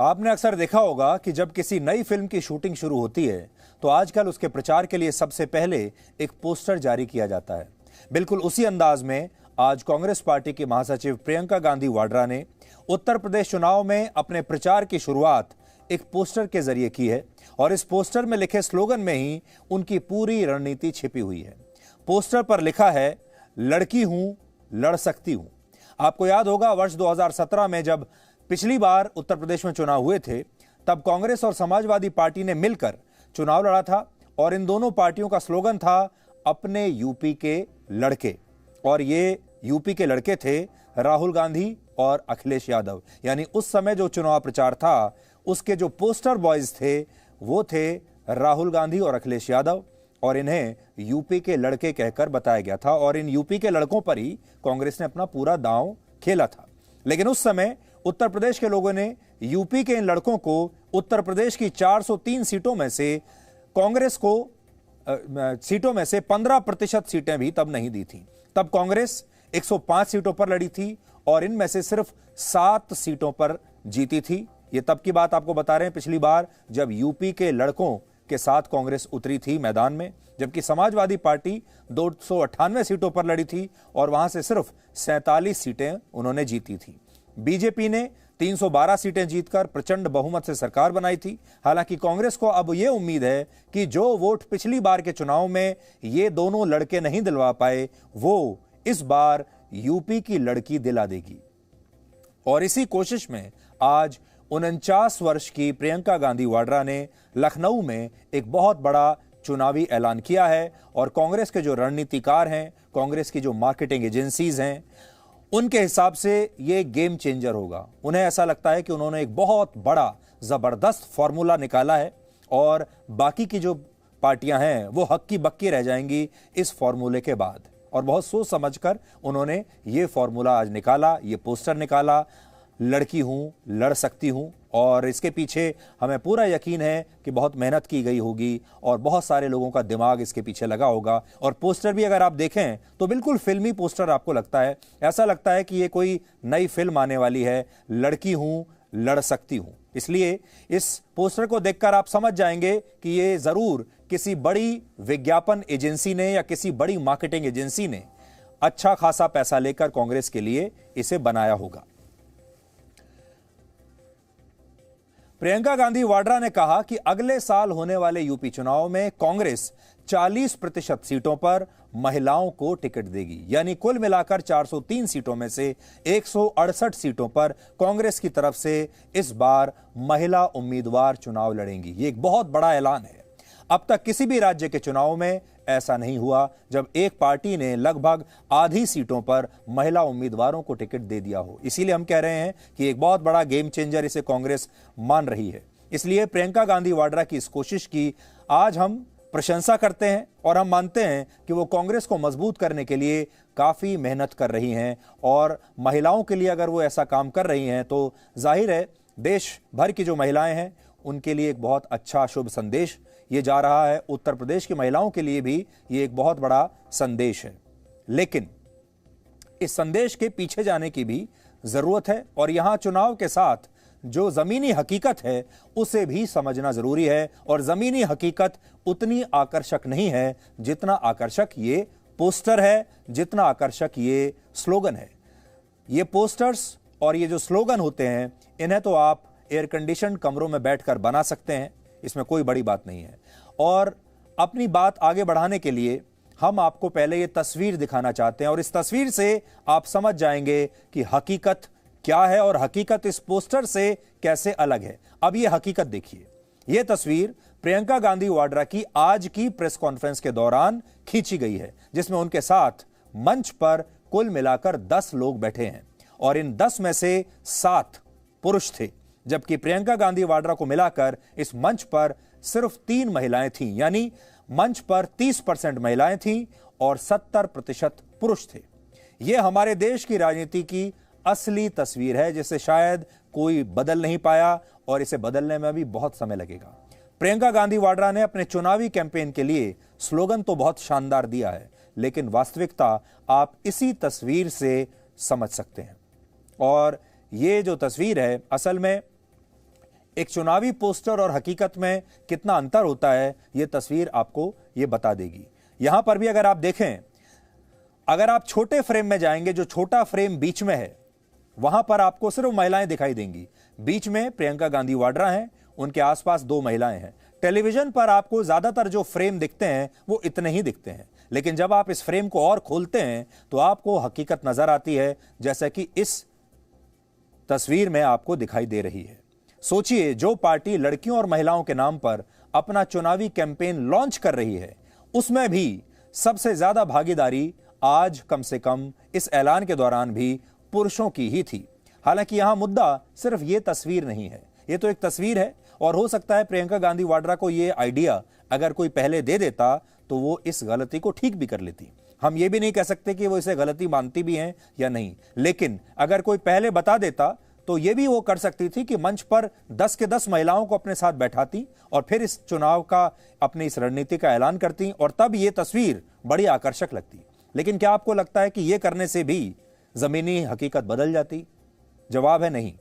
आपने अक्सर देखा होगा कि जब किसी नई फिल्म की शूटिंग शुरू होती है तो आजकल उसके प्रचार के लिए सबसे पहले एक पोस्टर जारी किया जाता है। बिल्कुल उसी अंदाज में आज कांग्रेस पार्टी की महासचिव प्रियंका गांधी वाड्रा ने उत्तर प्रदेश चुनाव में अपने प्रचार की शुरुआत एक पोस्टर के जरिए की है और इस पोस्टर में लिखे स्लोगन में ही उनकी पूरी रणनीति छिपी हुई है। पोस्टर पर लिखा है, लड़की हूं, लड़ सकती हूं। आपको याद होगा वर्ष 2017 में जब पिछली बार उत्तर प्रदेश में चुनाव हुए थे तब कांग्रेस और समाजवादी पार्टी ने मिलकर चुनाव लड़ा था और इन दोनों पार्टियों का स्लोगन था अपने यूपी के लड़के। और ये यूपी के लड़के थे राहुल गांधी और अखिलेश यादव। यानी उस समय जो चुनाव प्रचार था उसके जो पोस्टर बॉयज थे वो थे राहुल गांधी और अखिलेश यादव और इन्हें यूपी के लड़के कहकर बताया गया था और इन यूपी के लड़कों पर ही कांग्रेस ने अपना पूरा दांव खेला था। लेकिन उस समय उत्तर प्रदेश के लोगों ने यूपी के इन लड़कों को उत्तर प्रदेश की 403 सीटों में से कांग्रेस को सीटों में से 15% सीटें भी तब नहीं दी थी। तब कांग्रेस 105 सीटों पर लड़ी थी और इनमें से सिर्फ 7 सीटों पर जीती थी। ये तब की बात आपको बता रहे हैं, पिछली बार जब यूपी के लड़कों के साथ कांग्रेस उतरी थी मैदान में, जबकि समाजवादी पार्टी 298 सीटों पर लड़ी थी और वहां से सिर्फ 47 सीटें उन्होंने जीती थी। बीजेपी ने 312 सीटें जीतकर प्रचंड बहुमत से सरकार बनाई थी। हालांकि कांग्रेस को अब यह उम्मीद है कि जो वोट पिछली बार के चुनाव में ये दोनों लड़के नहीं दिलवा पाए वो इस बार यूपी की लड़की दिला देगी। और इसी कोशिश में आज 49 वर्ष की प्रियंका गांधी वाड्रा ने लखनऊ में एक बहुत बड़ा चुनावी ऐलान किया है और कांग्रेस के जो रणनीतिकार हैं, कांग्रेस की जो मार्केटिंग एजेंसीज हैं, उनके हिसाब से ये गेम चेंजर होगा। उन्हें ऐसा लगता है कि उन्होंने एक बहुत बड़ा जबरदस्त फॉर्मूला निकाला है और बाकी की जो पार्टियां हैं वो हक्की बक्की रह जाएंगी इस फॉर्मूले के बाद। और बहुत सोच समझकर उन्होंने ये फॉर्मूला आज निकाला, ये पोस्टर निकाला, लड़की हूं, लड़ सकती हूं। और इसके पीछे हमें पूरा यकीन है कि बहुत मेहनत की गई होगी और बहुत सारे लोगों का दिमाग इसके पीछे लगा होगा। और पोस्टर भी अगर आप देखें तो बिल्कुल फिल्मी पोस्टर आपको लगता है, ऐसा लगता है कि ये कोई नई फिल्म आने वाली है, लड़की हूं, लड़ सकती हूं। इसलिए इस पोस्टर को देखकर आप समझ जाएंगे कि ये जरूर किसी बड़ी विज्ञापन एजेंसी ने या किसी बड़ी मार्केटिंग एजेंसी ने अच्छा खासा पैसा लेकर कांग्रेस के लिए इसे बनाया होगा। प्रियंका गांधी वाड्रा ने कहा कि अगले साल होने वाले यूपी चुनाव में कांग्रेस 40% सीटों पर महिलाओं को टिकट देगी। यानी कुल मिलाकर 403 सीटों में से 168 सीटों पर कांग्रेस की तरफ से इस बार महिला उम्मीदवार चुनाव लड़ेंगी। ये एक बहुत बड़ा ऐलान है। अब तक किसी भी राज्य के चुनाव में ऐसा नहीं हुआ जब एक पार्टी ने लगभग आधी सीटों पर महिला उम्मीदवारों को टिकट दे दिया हो। इसीलिए हम कह रहे हैं कि एक बहुत बड़ा गेम चेंजर इसे कांग्रेस मान रही है। इसलिए प्रियंका गांधी वाड्रा की इस कोशिश की आज हम प्रशंसा करते हैं और हम मानते हैं कि वो कांग्रेस को मजबूत करने के लिए काफी मेहनत कर रही हैं और महिलाओं के लिए अगर वो ऐसा काम कर रही हैं तो जाहिर है देश भर की जो महिलाएं हैं उनके लिए एक बहुत अच्छा शुभ संदेश ये जा रहा है। उत्तर प्रदेश की महिलाओं के लिए भी ये एक बहुत बड़ा संदेश है। लेकिन इस संदेश के पीछे जाने की भी जरूरत है और यहां चुनाव के साथ जो जमीनी हकीकत है उसे भी समझना जरूरी है। और जमीनी हकीकत उतनी आकर्षक नहीं है जितना आकर्षक ये पोस्टर है, जितना आकर्षक ये स्लोगन है। ये पोस्टर्स और ये जो स्लोगन होते हैं इन्हें तो आप एयर कंडीशन कमरों में बैठकर बना सकते हैं, इसमें कोई बड़ी बात नहीं है। और अपनी बात आगे बढ़ाने के लिए हम आपको पहले ये तस्वीर दिखाना चाहते हैं और इस तस्वीर से आप समझ जाएंगे कि हकीकत क्या है और हकीकत इस पोस्टर से कैसे अलग है। अब ये हकीकत देखिए। यह तस्वीर प्रियंका गांधी वाड्रा की आज की प्रेस कॉन्फ्रेंस के दौरान खींची गई है जिसमें उनके साथ मंच पर कुल मिलाकर 10 लोग बैठे हैं और इन 10 में से 7 पुरुष थे, जबकि प्रियंका गांधी वाड्रा को मिलाकर इस मंच पर सिर्फ 3 महिलाएं थीं। यानी मंच पर 30% महिलाएं थीं और 70% पुरुष थे। यह हमारे देश की राजनीति की असली तस्वीर है जिसे शायद कोई बदल नहीं पाया और इसे बदलने में भी बहुत समय लगेगा। प्रियंका गांधी वाड्रा ने अपने चुनावी कैंपेन के लिए स्लोगन तो बहुत शानदार दिया है, लेकिन वास्तविकता आप इसी तस्वीर से समझ सकते हैं। और ये जो तस्वीर है असल में एक चुनावी पोस्टर और हकीकत में कितना अंतर होता है, यह तस्वीर आपको ये बता देगी। यहां पर भी अगर आप देखें, अगर आप छोटे फ्रेम में जाएंगे, जो छोटा फ्रेम बीच में है, वहां पर आपको सिर्फ महिलाएं दिखाई देंगी। बीच में प्रियंका गांधी वाड्रा हैं, उनके आसपास 2 महिलाएं हैं। टेलीविजन पर आपको ज्यादातर जो फ्रेम दिखते हैं वो इतने ही दिखते हैं, लेकिन जब आप इस फ्रेम को और खोलते हैं तो आपको हकीकत नजर आती है, जैसा कि इस तस्वीर में आपको दिखाई दे रही है। सोचिए, जो पार्टी लड़कियों और महिलाओं के नाम पर अपना चुनावी कैंपेन लॉन्च कर रही है, उसमें भी सबसे ज्यादा भागीदारी आज कम से कम इस ऐलान के दौरान भी पुरुषों की ही थी। हालांकि यहां मुद्दा सिर्फ यह तस्वीर नहीं है, यह तो एक तस्वीर है, और हो सकता है प्रियंका गांधी वाड्रा को यह आइडिया अगर कोई पहले दे देता तो वो इस गलती को ठीक भी कर लेती। हम ये भी नहीं कह सकते कि वो इसे गलती मानती भी हैं या नहीं, लेकिन अगर कोई पहले बता देता तो ये भी वो कर सकती थी कि मंच पर 10 के 10 महिलाओं को अपने साथ बैठाती और फिर इस चुनाव का, अपनी इस रणनीति का ऐलान करती, और तब ये तस्वीर बड़ी आकर्षक लगती। लेकिन क्या आपको लगता है कि यह करने से भी जमीनी हकीकत बदल जाती? जवाब है नहीं।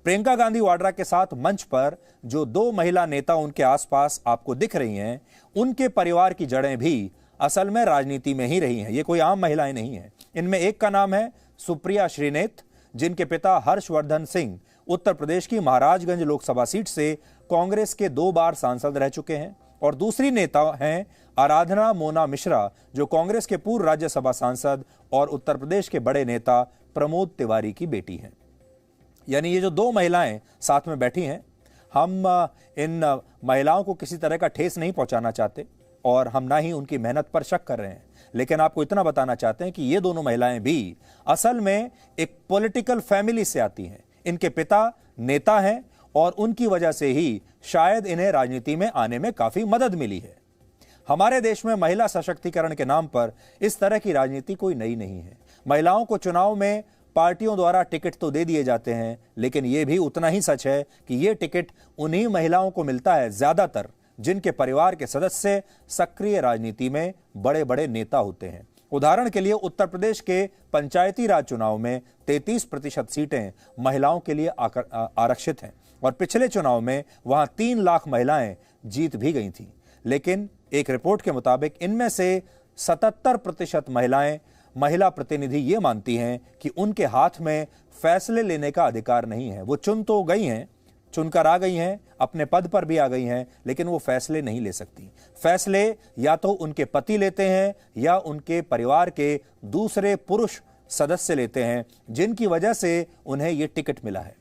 प्रियंका गांधी वाड्रा के साथ मंच पर जो 2 महिला नेता उनके आसपास आपको दिख रही हैं, उनके परिवार की जड़ें भी असल में राजनीति में ही रही हैं। ये कोई आम महिलाएं नहीं हैं। इनमें एक का नाम है सुप्रिया श्रीनेत, जिनके पिता हर्षवर्धन सिंह उत्तर प्रदेश की महाराजगंज लोकसभा सीट से कांग्रेस के 2 बार सांसद रह चुके हैं, और दूसरी नेता हैं आराधना मोना मिश्रा, जो कांग्रेस के पूर्व राज्यसभा सांसद और उत्तर प्रदेश के बड़े नेता प्रमोद तिवारी की बेटी हैं। यानी ये जो 2 महिलाएं साथ में बैठी हैं, हम इन महिलाओं को किसी तरह का ठेस नहीं पहुंचाना चाहते और हम ना ही उनकी मेहनत पर शक कर रहे हैं, लेकिन आपको इतना बताना चाहते हैं कि ये दोनों महिलाएं भी असल में एक पॉलिटिकल फैमिली से आती हैं। इनके पिता नेता हैं और उनकी वजह से ही शायद इन्हें राजनीति में आने में काफी मदद मिली है। हमारे देश में महिला सशक्तिकरण के नाम पर इस तरह की राजनीति कोई नई नहीं है। महिलाओं को चुनाव में पार्टियों द्वारा टिकट तो दे दिए जाते हैं, लेकिन यह भी उतना ही सच है कि यह टिकट उन्हीं महिलाओं को मिलता है ज्यादातर जिनके परिवार के सदस्य सक्रिय राजनीति में बड़े बड़े नेता होते हैं। उदाहरण के लिए उत्तर प्रदेश के पंचायती राज चुनाव में 33% सीटें महिलाओं के लिए आरक्षित हैं, और पिछले चुनाव में वहां 3 लाख महिलाएं जीत भी गई थीं। लेकिन एक रिपोर्ट के मुताबिक इनमें से 77% महिला प्रतिनिधि ये मानती हैं कि उनके हाथ में फैसले लेने का अधिकार नहीं है। वो चुन तो गई हैं, चुनकर आ गई हैं, अपने पद पर भी आ गई हैं, लेकिन वो फैसले नहीं ले सकती। फैसले या तो उनके पति लेते हैं या उनके परिवार के दूसरे पुरुष सदस्य लेते हैं, जिनकी वजह से उन्हें ये टिकट मिला है।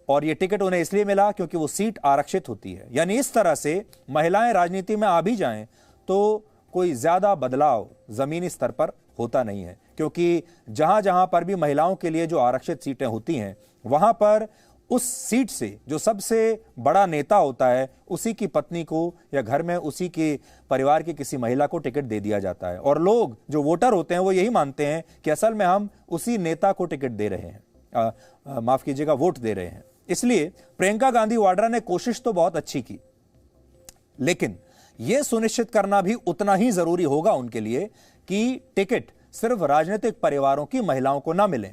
और ये टिकट उन्हें इसलिए मिला क्योंकि वो सीट आरक्षित होती है। यानी इस तरह से महिलाएं राजनीति में आ भी जाएं तो कोई ज्यादा बदलाव जमीनी स्तर पर होता नहीं है, क्योंकि जहां जहां पर भी महिलाओं के लिए जो आरक्षित सीटें होती हैं, वहां पर उस सीट से जो सबसे बड़ा नेता होता है, उसी की पत्नी को या घर में उसी के परिवार की किसी महिला को टिकट दे दिया जाता है। और लोग जो वोटर होते हैं वो यही मानते हैं कि असल में हम उसी नेता को टिकट दे रहे हैं, माफ कीजिएगा, वोट दे रहे हैं। इसलिए प्रियंका गांधी वाड्रा ने कोशिश तो बहुत अच्छी की, लेकिन यह सुनिश्चित करना भी उतना ही जरूरी होगा उनके लिए कि टिकट सिर्फ राजनीतिक परिवारों की महिलाओं को ना मिले,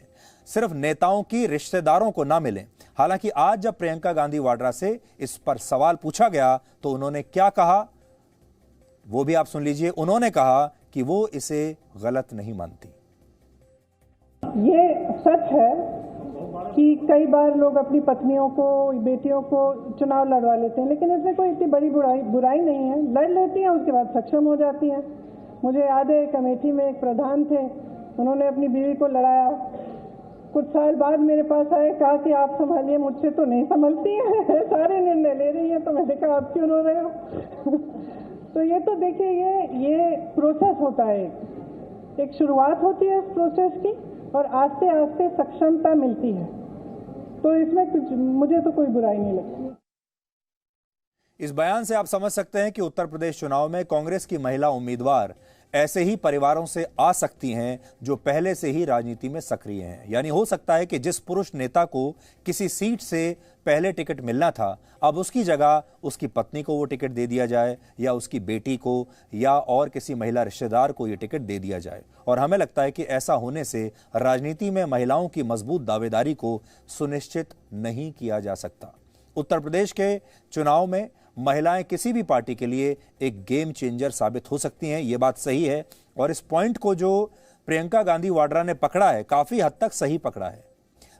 सिर्फ नेताओं की रिश्तेदारों को ना मिले। हालांकि आज जब प्रियंका गांधी वाड्रा से इस पर सवाल पूछा गया तो उन्होंने क्या कहा, वो भी आप सुन लीजिए। उन्होंने कहा कि वो इसे गलत नहीं मानती। ये सच है कि कई बार लोग अपनी पत्नियों को, बेटियों को चुनाव लड़वा लेते हैं, लेकिन इसमें कोई इतनी बड़ी बुराई नहीं है। लड़ लेती हैं, उसके बाद सक्षम हो जाती हैं। मुझे याद है कमेटी में एक प्रधान थे, उन्होंने अपनी बीवी को लड़ाया। कुछ साल बाद मेरे पास आए, कहा कि आप संभालिए, मुझसे तो नहीं संभलती हैं, सारे निर्णय ले रही हैं। तो मैंने कहा आप क्यों रो रहे हो? तो ये तो देखिए, ये प्रोसेस होता है, एक शुरुआत होती है इस प्रोसेस की और आस्ते आस्ते सक्षमता मिलती है। तो इसमें कुछ, मुझे तो कोई बुराई नहीं लगती। इस बयान से आप समझ सकते हैं कि उत्तर प्रदेश चुनाव में कांग्रेस की महिला उम्मीदवार ऐसे ही परिवारों से आ सकती हैं जो पहले से ही राजनीति में सक्रिय हैं। यानी हो सकता है कि जिस पुरुष नेता को किसी सीट से पहले टिकट मिलना था, अब उसकी जगह उसकी पत्नी को वो टिकट दे दिया जाए, या उसकी बेटी को, या और किसी महिला रिश्तेदार को ये टिकट दे दिया जाए। और हमें लगता है कि ऐसा होने से राजनीति में महिलाओं की मजबूत दावेदारी को सुनिश्चित नहीं किया जा सकता। उत्तर प्रदेश के चुनाव में महिलाएं किसी भी पार्टी के लिए एक गेम चेंजर साबित हो सकती हैं, ये बात सही है। और इस पॉइंट को जो प्रियंका गांधी वाड्रा ने पकड़ा है, काफी हद तक सही पकड़ा है।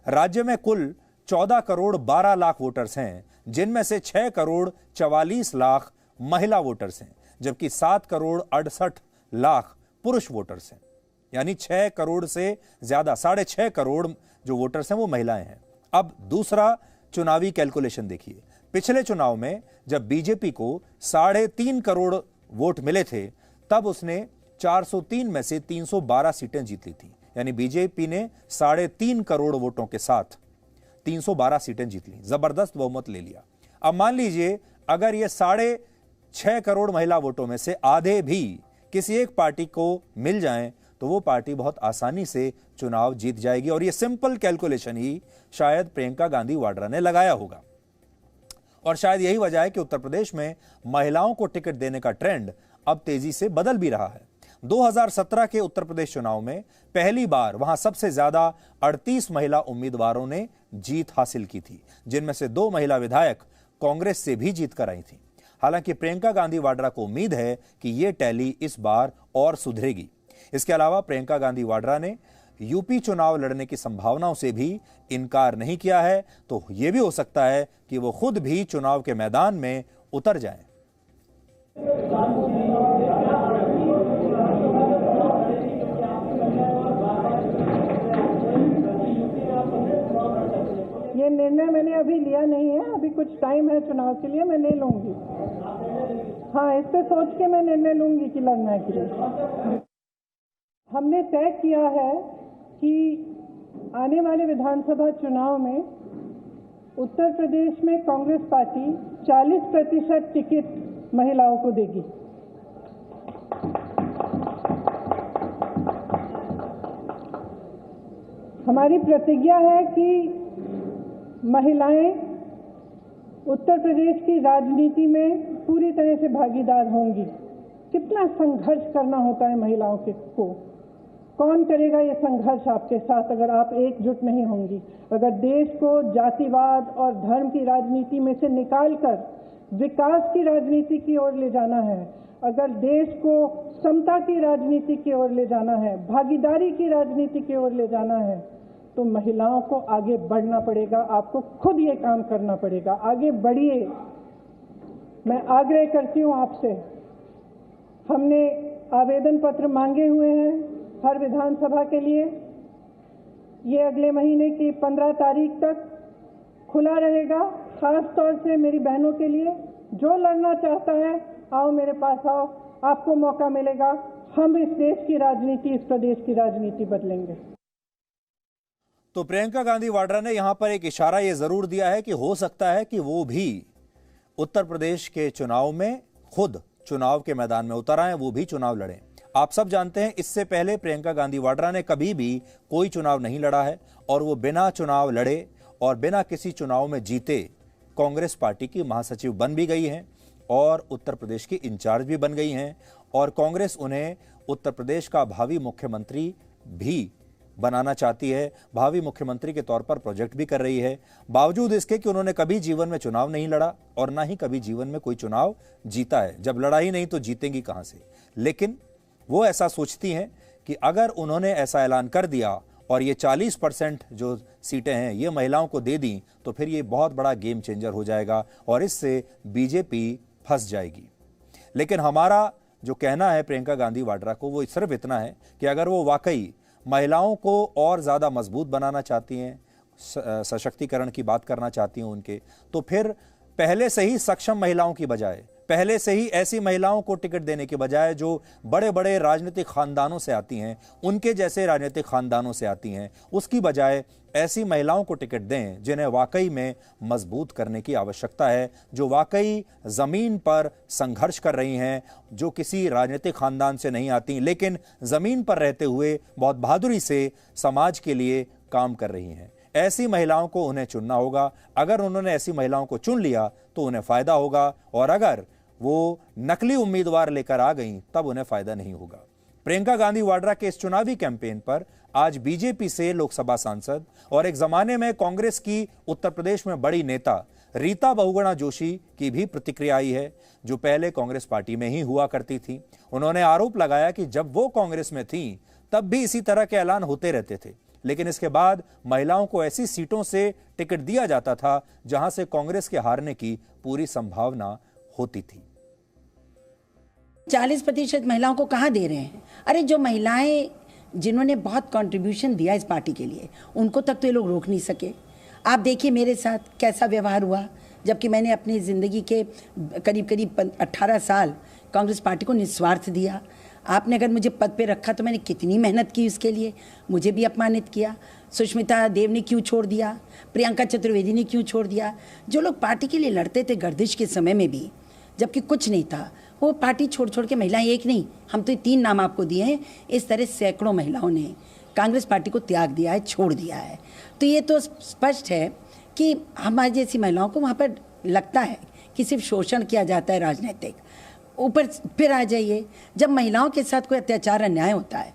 राज्य में कुल 14 करोड़ 12 लाख वोटर्स हैं, जिनमें से 6 करोड़ 44 लाख महिला वोटर्स हैं, जबकि 7 करोड़ 68 लाख पुरुष वोटर्स हैं। यानी 6 करोड़ से ज्यादा, 6.5 करोड़ जो वोटर्स हैं वो महिलाएं हैं। अब दूसरा चुनावी कैलकुलेशन देखिए। पिछले चुनाव में जब बीजेपी को 3.5 करोड़ वोट मिले थे, तब उसने 403 में से 312 सीटें जीत ली थी। यानी बीजेपी ने 3.5 करोड़ वोटों के साथ 312 सीटें जीत ली, जबरदस्त बहुमत ले लिया। अब मान लीजिए अगर ये 6.5 करोड़ महिला वोटों में से आधे भी किसी एक पार्टी को मिल जाएं, तो वो पार्टी बहुत आसानी से चुनाव जीत जाएगी। और ये सिंपल कैलकुलेशन ही शायद प्रियंका गांधी वाड्रा ने लगाया होगा। और शायद यही वजह है कि उत्तर प्रदेश में महिलाओं को टिकट देने का ट्रेंड अब तेजी से बदल भी रहा है। 2017 के उत्तर प्रदेश चुनाव में पहली बार वहां सबसे ज्यादा 38 महिला उम्मीदवारों ने जीत हासिल की थी, जिनमें से 2 महिला विधायक कांग्रेस से भी जीत कर आई थी। हालांकि प्रियंका गांधी वाड्रा को उम्मीद है कि यह टैली इस बार और सुधरेगी। इसके अलावा प्रियंका गांधी वाड्रा ने यूपी चुनाव लड़ने की संभावनाओं से भी इनकार नहीं किया है, तो यह भी हो सकता है कि वो खुद भी चुनाव के मैदान में उतर जाएं। ये निर्णय मैंने अभी लिया नहीं है, अभी कुछ टाइम है चुनाव के लिए, मैं नहीं लूंगी। हाँ, इस पे सोच के मैं निर्णय लूंगी कि लड़ना है कि नहीं। हमने तय किया है कि आने वाले विधानसभा चुनाव में उत्तर प्रदेश में कांग्रेस पार्टी 40% टिकट महिलाओं को देगी। हमारी प्रतिज्ञा है कि महिलाएं उत्तर प्रदेश की राजनीति में पूरी तरह से भागीदार होंगी। कितना संघर्ष करना होता है महिलाओं को, कौन करेगा ये संघर्ष आपके साथ अगर आप एकजुट नहीं होंगी। अगर देश को जातिवाद और धर्म की राजनीति में से निकालकर विकास की राजनीति की ओर ले जाना है, अगर देश को समता की राजनीति की ओर ले जाना है, भागीदारी की राजनीति की ओर ले जाना है, तो महिलाओं को आगे बढ़ना पड़ेगा। आपको खुद ये काम करना पड़ेगा। आगे बढ़िए। मैं आग्रह करती हूँ आपसे, हमने आवेदन पत्र मांगे हुए हैं हर विधानसभा के लिए। ये अगले महीने की 15 तारीख तक खुला रहेगा। खास तौर से मेरी बहनों के लिए, जो लड़ना चाहता है आओ मेरे पास आओ, आपको मौका मिलेगा। हम इस देश की राजनीति, इस प्रदेश की राजनीति बदलेंगे। तो प्रियंका गांधी वाड्रा ने यहां पर एक इशारा यह जरूर दिया है कि हो सकता है कि वो भी उत्तर प्रदेश के चुनाव में खुद चुनाव के मैदान में उतर आए, वो भी चुनाव लड़ें। आप सब जानते हैं इससे पहले प्रियंका गांधी वाड्रा ने कभी भी कोई चुनाव नहीं लड़ा है और वो बिना चुनाव लड़े और बिना किसी चुनाव में जीते कांग्रेस पार्टी की महासचिव बन भी गई हैं और उत्तर प्रदेश की इंचार्ज भी बन गई हैं और कांग्रेस उन्हें उत्तर प्रदेश का भावी मुख्यमंत्री भी बनाना चाहती है, भावी मुख्यमंत्री के तौर पर प्रोजेक्ट भी कर रही है, बावजूद इसके कि उन्होंने कभी जीवन में चुनाव नहीं लड़ा और ना ही कभी जीवन में कोई चुनाव जीता है। जब लड़ा ही नहीं तो जीतेंगी कहां से। लेकिन वो ऐसा सोचती हैं कि अगर उन्होंने ऐसा ऐलान कर दिया और ये 40% जो सीटें हैं ये महिलाओं को दे दी, तो फिर ये बहुत बड़ा गेम चेंजर हो जाएगा और इससे बीजेपी फंस जाएगी। लेकिन हमारा जो कहना है प्रियंका गांधी वाड्रा को, वो सिर्फ इतना है कि अगर वो वाकई महिलाओं को और ज़्यादा मजबूत बनाना चाहती हैं, सशक्तिकरण की बात करना चाहती हैं उनके, तो फिर पहले से ही सक्षम महिलाओं की बजाय, पहले से ही ऐसी महिलाओं को टिकट देने के बजाय जो बड़े बड़े राजनीतिक खानदानों से आती हैं, उनके जैसे राजनीतिक खानदानों से आती हैं, उसकी बजाय ऐसी महिलाओं को टिकट दें जिन्हें वाकई में मजबूत करने की आवश्यकता है, जो वाकई जमीन पर संघर्ष कर रही हैं, जो किसी राजनीतिक खानदान से नहीं आती लेकिन जमीन पर रहते हुए बहुत बहादुरी से समाज के लिए काम कर रही हैं। ऐसी महिलाओं को उन्हें चुनना होगा। अगर उन्होंने ऐसी महिलाओं को चुन लिया तो उन्हें फायदा होगा और अगर वो नकली उम्मीदवार लेकर आ गई तब उन्हें फायदा नहीं होगा। प्रियंका गांधी वाड्रा के इस चुनावी कैंपेन पर आज बीजेपी से लोकसभा सांसद और एक जमाने में कांग्रेस की उत्तर प्रदेश में बड़ी नेता रीता बहुगुणा जोशी की भी प्रतिक्रिया आई है, जो पहले कांग्रेस पार्टी में ही हुआ करती थी। उन्होंने आरोप लगाया कि जब वो कांग्रेस में थी तब भी इसी तरह के ऐलान होते रहते थे, लेकिन इसके बाद महिलाओं को ऐसी सीटों से टिकट दिया जाता था जहां से कांग्रेस के हारने की पूरी संभावना होती थी। 40% महिलाओं को कहाँ दे रहे हैं? अरे जो महिलाएं जिन्होंने बहुत कंट्रीब्यूशन दिया इस पार्टी के लिए, उनको तक तो ये लोग रोक नहीं सके। आप देखिए मेरे साथ कैसा व्यवहार हुआ, जबकि मैंने अपनी ज़िंदगी के करीब करीब 18 साल कांग्रेस पार्टी को निस्वार्थ दिया। आपने अगर मुझे पद पे रखा तो मैंने कितनी मेहनत की उसके लिए, मुझे भी अपमानित किया। सुष्मिता देव ने क्यों छोड़ दिया, प्रियंका चतुर्वेदी ने क्यों छोड़ दिया? जो लोग पार्टी के लिए लड़ते थे गर्दिश के समय में भी, जबकि कुछ नहीं था, वो पार्टी छोड़ छोड़ के महिलाएं, एक नहीं, हम तो 3 नाम आपको दिए हैं, इस तरह सैकड़ों महिलाओं ने कांग्रेस पार्टी को त्याग दिया है, छोड़ दिया है। तो ये तो स्पष्ट है कि हमारी जैसी महिलाओं को वहाँ पर लगता है कि सिर्फ शोषण किया जाता है राजनीतिक। ऊपर फिर आ जाइए, जब महिलाओं के साथ कोई अत्याचार अन्याय होता है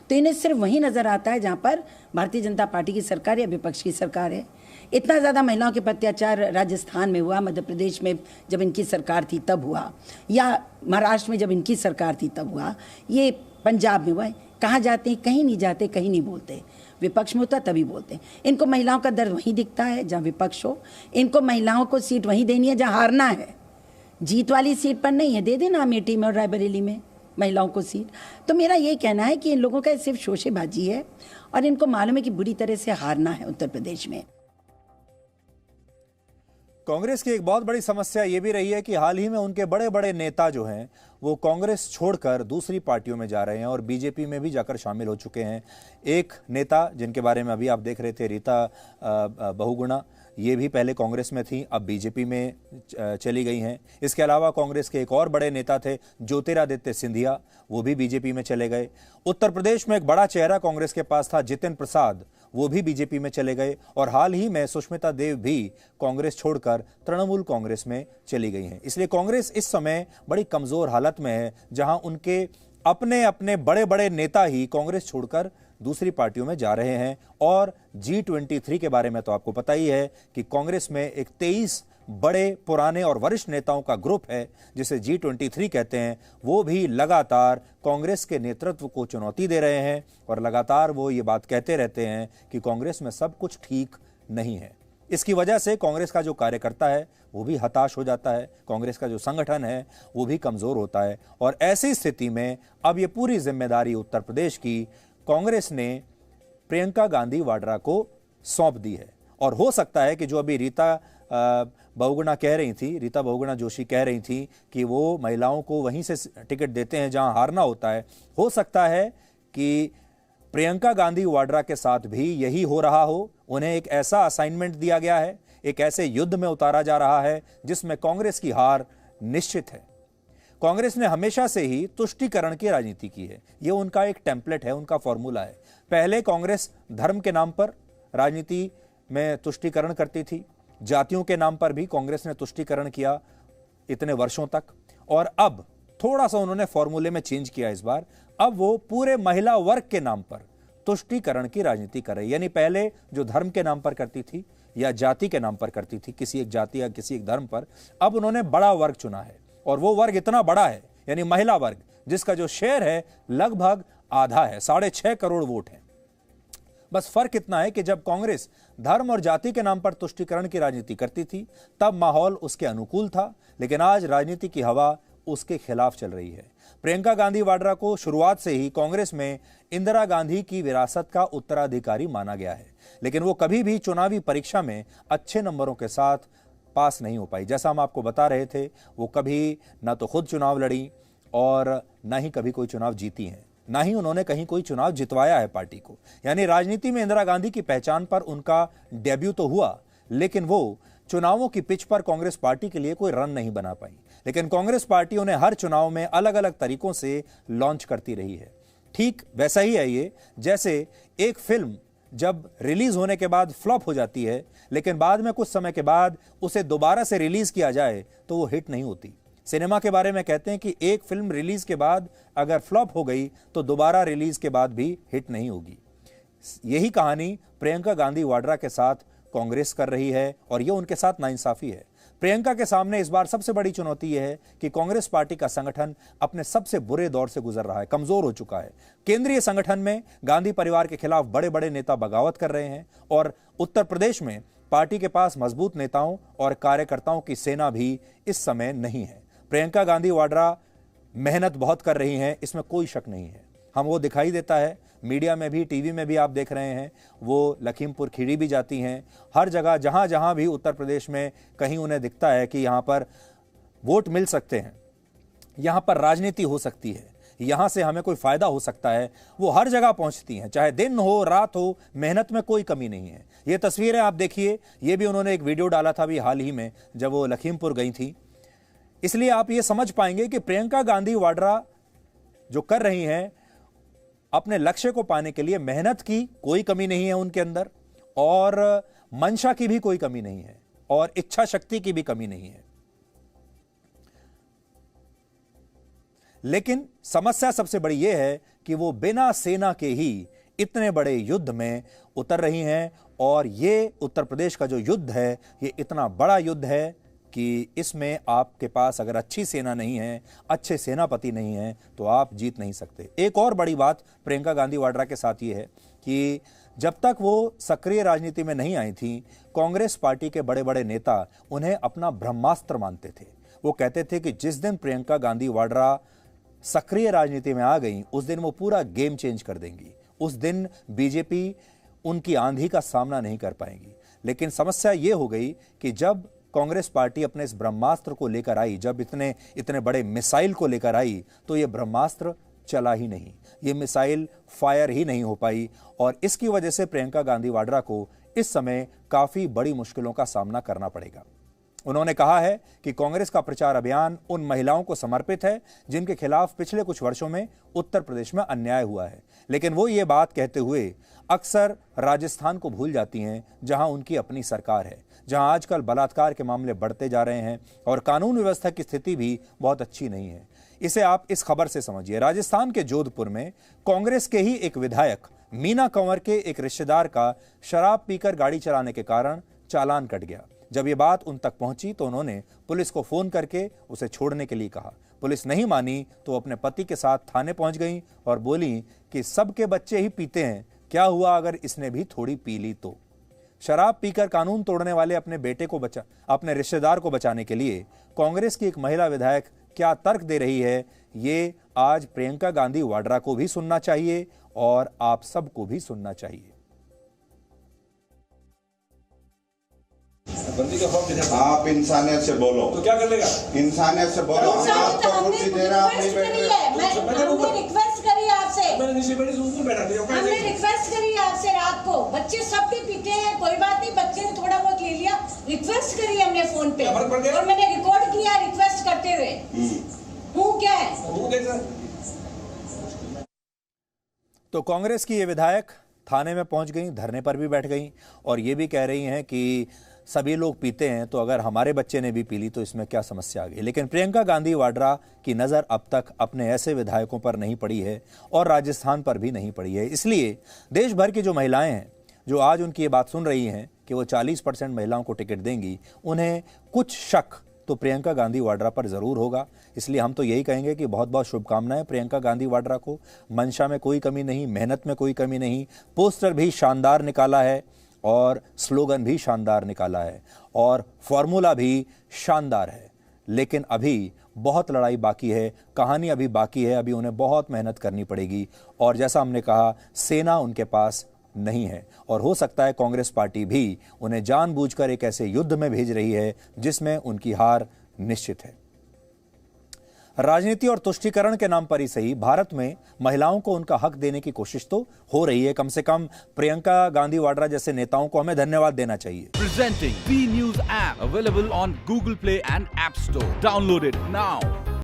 तो इन्हें सिर्फ वही नज़र आता है जहाँ पर भारतीय जनता पार्टी की सरकार या विपक्ष की सरकार है। इतना ज़्यादा महिलाओं के पर अत्याचार राजस्थान में हुआ, मध्य प्रदेश में जब इनकी सरकार थी तब हुआ, या महाराष्ट्र में जब इनकी सरकार थी तब हुआ, ये पंजाब में हुआ। कहाँ जाते हैं? कहीं नहीं जाते, कहीं नहीं बोलते। विपक्ष में होता तभी बोलते हैं। इनको महिलाओं का दर्द वहीं दिखता है जहाँ विपक्ष हो। इनको महिलाओं को सीट वहीं देनी है जहाँ हारना है, जीत वाली सीट पर नहीं है। दे देना अमेठी में और रायबरेली में महिलाओं को सीट। तो मेरा ये कहना है कि इन लोगों का सिर्फ शोशेबाजी है और इनको मालूम है कि बुरी तरह से हारना है उत्तर प्रदेश में। कांग्रेस की एक बहुत बड़ी समस्या ये भी रही है कि हाल ही में उनके बड़े बड़े नेता जो हैं वो कांग्रेस छोड़कर दूसरी पार्टियों में जा रहे हैं और बीजेपी में भी जाकर शामिल हो चुके हैं। एक नेता जिनके बारे में अभी आप देख रहे थे, रीता बहुगुणा, ये भी पहले कांग्रेस में थी, अब बीजेपी में चली गई हैं। इसके अलावा कांग्रेस के एक और बड़े नेता थे ज्योतिरादित्य सिंधिया, वो भी बीजेपी में चले गए। उत्तर प्रदेश में एक बड़ा चेहरा कांग्रेस के पास था, जितिन प्रसाद, वो भी बीजेपी में चले गए। और हाल ही में सुष्मिता देव भी कांग्रेस छोड़कर तृणमूल कांग्रेस में चली गई हैं। इसलिए कांग्रेस इस समय बड़ी कमजोर हालत में है, जहां उनके अपने अपने बड़े बड़े नेता ही कांग्रेस छोड़कर दूसरी पार्टियों में जा रहे हैं। और G23 के बारे में तो आपको पता ही है कि कांग्रेस में एक 23 बड़े पुराने और वरिष्ठ नेताओं का ग्रुप है जिसे G23 कहते हैं। वो भी लगातार कांग्रेस के नेतृत्व को चुनौती दे रहे हैं और लगातार वो ये बात कहते रहते हैं कि कांग्रेस में सब कुछ ठीक नहीं है। इसकी वजह से कांग्रेस का जो कार्यकर्ता है वो भी हताश हो जाता है, कांग्रेस का जो संगठन है वो भी कमजोर होता है। और ऐसी स्थिति में अब ये पूरी जिम्मेदारी उत्तर प्रदेश की कांग्रेस ने प्रियंका गांधी वाड्रा को सौंप दी है। और हो सकता है कि जो अभी रीता बहुगुणा जोशी कह रही थी कि वो महिलाओं को वहीं से टिकट देते हैं जहां हारना होता है, हो सकता है कि प्रियंका गांधी वाड्रा के साथ भी यही हो रहा हो। उन्हें एक ऐसा असाइनमेंट दिया गया है, एक ऐसे युद्ध में उतारा जा रहा है जिसमें कांग्रेस की हार निश्चित है। कांग्रेस ने हमेशा से ही तुष्टीकरण की राजनीति की है, यह उनका एक टेम्पलेट है, उनका फॉर्मूला है। पहले कांग्रेस धर्म के नाम पर राजनीति में तुष्टीकरण करती थी, जातियों के नाम पर भी कांग्रेस ने तुष्टीकरण किया इतने वर्षों तक, और अब थोड़ा सा उन्होंने फॉर्मूले में चेंज किया इस बार। अब वो पूरे महिला वर्ग के नाम पर तुष्टीकरण की राजनीति कर रही। यानी पहले जो धर्म के नाम पर करती थी या जाति के नाम पर करती थी, किसी एक जाति या किसी एक धर्म पर, अब उन्होंने बड़ा वर्ग चुना है। और वो वर्ग इतना बड़ा है, यानी महिला वर्ग, जिसका जो शेयर है लगभग आधा है, 6.5 करोड़ वोट है। बस फर्क इतना है कि जब कांग्रेस धर्म और जाति के नाम पर तुष्टीकरण की राजनीति करती थी तब माहौल उसके अनुकूल था, लेकिन आज राजनीति की हवा उसके खिलाफ चल रही है। प्रियंका गांधी वाड्रा को शुरुआत से ही कांग्रेस में इंदिरा गांधी की विरासत का उत्तराधिकारी माना गया है, लेकिन वो कभी भी चुनावी परीक्षा में अच्छे नंबरों के साथ पास नहीं हो पाई। जैसा हम आपको बता रहे थे, वो कभी ना तो खुद चुनाव लड़ी और ना ही कभी कोई चुनाव जीती हैं, ना ही उन्होंने कहीं कोई चुनाव जितवाया है पार्टी को। यानी राजनीति में इंदिरा गांधी की पहचान पर उनका डेब्यू तो हुआ, लेकिन वो चुनावों की पिच पर कांग्रेस पार्टी के लिए कोई रन नहीं बना पाई। लेकिन कांग्रेस पार्टी उन्हें हर चुनाव में अलग अलग तरीकों से लॉन्च करती रही है। ठीक वैसा ही है ये, जैसे एक फिल्म जब रिलीज होने के बाद फ्लॉप हो जाती है, लेकिन बाद में कुछ समय के बाद उसे दोबारा से रिलीज किया जाए तो वो हिट नहीं होती। सिनेमा के बारे में कहते हैं कि एक फिल्म रिलीज के बाद अगर फ्लॉप हो गई तो दोबारा रिलीज के बाद भी हिट नहीं होगी। यही कहानी प्रियंका गांधी वाड्रा के साथ कांग्रेस कर रही है और यह उनके साथ नाइंसाफी है। प्रियंका के सामने इस बार सबसे बड़ी चुनौती यह है कि कांग्रेस पार्टी का संगठन अपने सबसे बुरे दौर से गुजर रहा है, कमजोर हो चुका है। केंद्रीय संगठन में गांधी परिवार के खिलाफ बड़े बड़े नेता बगावत कर रहे हैं और उत्तर प्रदेश में पार्टी के पास मजबूत नेताओं और कार्यकर्ताओं की सेना भी इस समय नहीं है। प्रियंका गांधी वाड्रा मेहनत बहुत कर रही हैं, इसमें कोई शक नहीं है। हम वो दिखाई देता है, मीडिया में भी, टीवी में भी आप देख रहे हैं, वो लखीमपुर खीरी भी जाती हैं। हर जगह जहां जहां भी उत्तर प्रदेश में कहीं उन्हें दिखता है कि यहां पर वोट मिल सकते हैं, यहां पर राजनीति हो सकती है, यहां से हमें कोई फायदा हो सकता है, वो हर जगह पहुंचती हैं, चाहे दिन हो रात हो, मेहनत में कोई कमी नहीं है। ये तस्वीरें आप देखिए, ये भी उन्होंने एक वीडियो डाला था अभी हाल ही में जब वो लखीमपुर गई थी। इसलिए आप ये समझ पाएंगे कि प्रियंका गांधी वाड्रा जो कर रही हैं, अपने लक्ष्य को पाने के लिए मेहनत की कोई कमी नहीं है उनके अंदर, और मंशा की भी कोई कमी नहीं है, और इच्छा शक्ति की भी कमी नहीं है। लेकिन समस्या सबसे बड़ी यह है कि वो बिना सेना के ही इतने बड़े युद्ध में उतर रही हैं, और ये उत्तर प्रदेश का जो युद्ध है, ये इतना बड़ा युद्ध है कि इसमें आपके पास अगर अच्छी सेना नहीं है, अच्छे सेनापति नहीं है, तो आप जीत नहीं सकते। एक और बड़ी बात प्रियंका गांधी वाड्रा के साथ ये है कि जब तक वो सक्रिय राजनीति में नहीं आई थी, कांग्रेस पार्टी के बड़े बड़े नेता उन्हें अपना ब्रह्मास्त्र मानते थे। वो कहते थे कि जिस दिन प्रियंका गांधी वाड्रा सक्रिय राजनीति में आ गई, उस दिन वो पूरा गेम चेंज कर देंगी, उस दिन बीजेपी उनकी आंधी का सामना नहीं कर पाएगी। लेकिन समस्या ये हो गई कि जब कांग्रेस पार्टी अपने इस ब्रह्मास्त्र को लेकर आई, जब इतने बड़े मिसाइल को लेकर आई, तो ये ब्रह्मास्त्र चला ही नहीं, ये मिसाइल फायर ही नहीं हो पाई, और इसकी वजह से प्रियंका गांधी वाड्रा को इस समय काफी बड़ी मुश्किलों का सामना करना पड़ेगा। उन्होंने कहा है कि कांग्रेस का प्रचार अभियान उन महिलाओं को समर्पित है जिनके खिलाफ पिछले कुछ वर्षों में उत्तर प्रदेश में अन्याय हुआ है। लेकिन वो ये बात कहते हुए अक्सर राजस्थान को भूल जाती हैं, जहां उनकी अपनी सरकार है, जहां आजकल बलात्कार के मामले बढ़ते जा रहे हैं और कानून व्यवस्था की स्थिति भी बहुत अच्छी नहीं है। इसे आप इस खबर से समझिए। राजस्थान के जोधपुर में कांग्रेस के ही एक विधायक मीना कंवर के एक रिश्तेदार का शराब पीकर गाड़ी चलाने के कारण चालान कट गया। जब ये बात उन तक पहुंची तो उन्होंने पुलिस को फोन करके उसे छोड़ने के लिए कहा। पुलिस नहीं मानी तो अपने पति के साथ थाने पहुंच गई और बोली कि सबके बच्चे ही पीते हैं, क्या हुआ अगर इसने भी थोड़ी पी ली तो। शराब पीकर कानून तोड़ने वाले अपने रिश्तेदार को बचाने के लिए कांग्रेस की एक महिला विधायक क्या तर्क दे रही है, ये आज प्रियंका गांधी वाड्रा को भी सुनना चाहिए और आप सबको भी सुनना चाहिए। बंदी का फॉर्म दिखा। आप इंसानियत से बोलो तो क्या कर लेगा? इंसानियत से बोलो। हमने रिक्वेस्ट करी आपसे, मैंने नीचे बैठी से ऊपर बैठा दिया। हमने रिक्वेस्ट करी आपसे रात को, बच्चे सब भी पीते हैं, कोई बात नहीं, बच्चे ने थोड़ा बहुत ले लिया, रिक्वेस्ट करी हमने फोन पे और मैंने रिकॉर्ड किया रिक्वेस्ट करते हुए। हूँ क्या है? तो कांग्रेस की ये विधायक थाने में पहुंच गई, धरने पर भी बैठ गई और ये भी कह रही हैं कि सभी लोग पीते हैं, तो अगर हमारे बच्चे ने भी पी ली तो इसमें क्या समस्या आ गई। लेकिन प्रियंका गांधी वाड्रा की नज़र अब तक अपने ऐसे विधायकों पर नहीं पड़ी है और राजस्थान पर भी नहीं पड़ी है। इसलिए देश भर की जो महिलाएं हैं, जो आज उनकी ये बात सुन रही हैं कि वो 40% महिलाओं को टिकट देंगी, उन्हें कुछ शक तो प्रियंका गांधी वाड्रा पर जरूर होगा। इसलिए हम तो यही कहेंगे कि बहुत बहुत शुभकामनाएं प्रियंका गांधी वाड्रा को। मंशा में कोई कमी नहीं, मेहनत में कोई कमी नहीं, पोस्टर भी शानदार निकाला है और स्लोगन भी शानदार निकाला है और फॉर्मूला भी शानदार है। लेकिन अभी बहुत लड़ाई बाकी है, कहानी अभी बाकी है, अभी उन्हें बहुत मेहनत करनी पड़ेगी। और जैसा हमने कहा, सेना उनके पास नहीं है और हो सकता है कांग्रेस पार्टी भी उन्हें जानबूझकर एक ऐसे युद्ध में भेज रही है जिसमें उनकी हार निश्चित है। राजनीति और तुष्टीकरण के नाम पर ही सही, भारत में महिलाओं को उनका हक देने की कोशिश तो हो रही है। कम से कम प्रियंका गांधी वाड्रा जैसे नेताओं को हमें धन्यवाद देना चाहिए। Presenting B News app available on Google Play and App Store. Download it now.